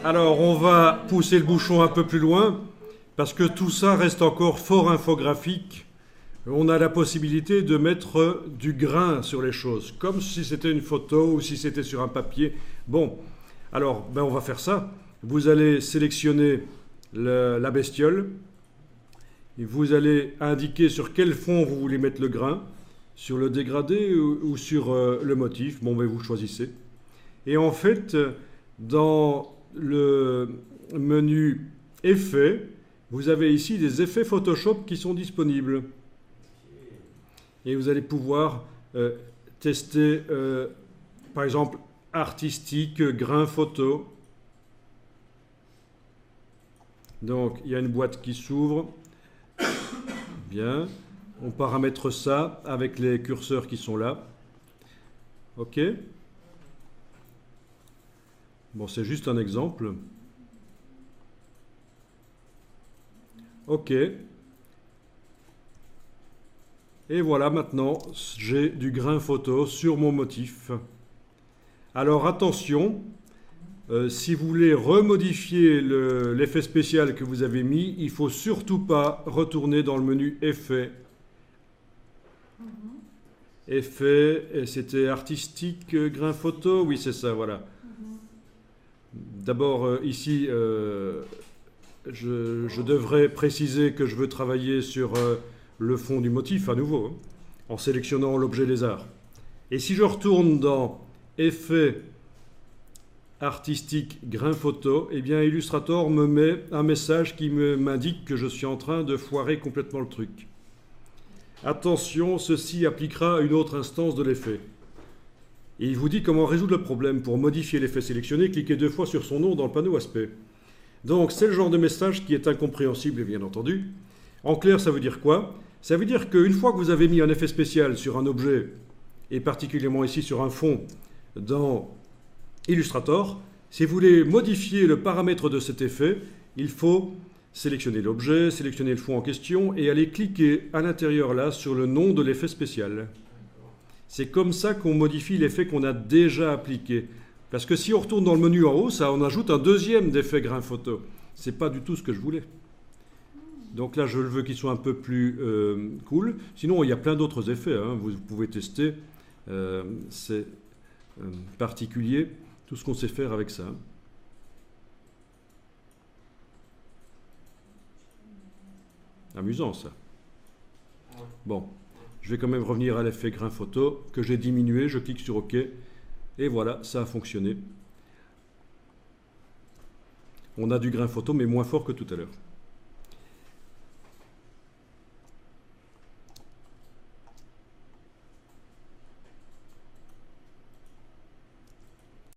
Alors, on va pousser le bouchon un peu plus loin, parce que tout ça reste encore fort infographique. On a la possibilité de mettre du grain sur les choses, comme si c'était une photo ou si c'était sur un papier. Bon, alors, ben on va faire ça. Vous allez sélectionner la bestiole. Et vous allez indiquer sur quel fond vous voulez mettre le grain, sur le dégradé ou sur le motif. Bon, ben vous choisissez. Et en fait, dans le menu Effets, vous avez ici des effets Photoshop qui sont disponibles. Et vous allez pouvoir tester, par exemple, artistique, grain photo. Donc, il y a une boîte qui s'ouvre. Bien. On paramètre ça avec les curseurs qui sont là. OK. Bon, c'est juste un exemple. OK. Et voilà, maintenant, j'ai du grain photo sur mon motif. Alors, attention, si vous voulez remodifier l'effet spécial que vous avez mis, il ne faut surtout pas retourner dans le menu Effets. Effets, et c'était artistique, grain photo, oui, c'est ça, voilà. D'abord, ici, je devrais préciser que je veux travailler sur le fond du motif à nouveau, hein, en sélectionnant l'objet lézard. Et si je retourne dans Effets, artistique, grain photo, eh bien Illustrator me met un message qui m'indique que je suis en train de foirer complètement le truc. Attention, ceci appliquera à une autre instance de l'effet. Et il vous dit comment résoudre le problème. Pour modifier l'effet sélectionné, cliquez 2 fois sur son nom dans le panneau aspect. Donc c'est le genre de message qui est incompréhensible, bien entendu. En clair, ça veut dire quoi? Ça veut dire qu'une fois que vous avez mis un effet spécial sur un objet, et particulièrement ici sur un fond, dans Illustrator, si vous voulez modifier le paramètre de cet effet, il faut sélectionner l'objet, sélectionner le fond en question et aller cliquer à l'intérieur là sur le nom de l'effet spécial. C'est comme ça qu'on modifie l'effet qu'on a déjà appliqué. Parce que si on retourne dans le menu en haut, ça on ajoute un deuxième d'effet grain photo. C'est pas du tout ce que je voulais. Donc là, je veux qu'il soit un peu plus cool. Sinon, il y a plein d'autres effets, hein. Vous pouvez tester. C'est particulier, tout ce qu'on sait faire avec ça. Amusant, ça. Bon, je vais quand même revenir à l'effet grain photo que j'ai diminué. Je clique sur OK. Et voilà, ça a fonctionné. On a du grain photo, mais moins fort que tout à l'heure.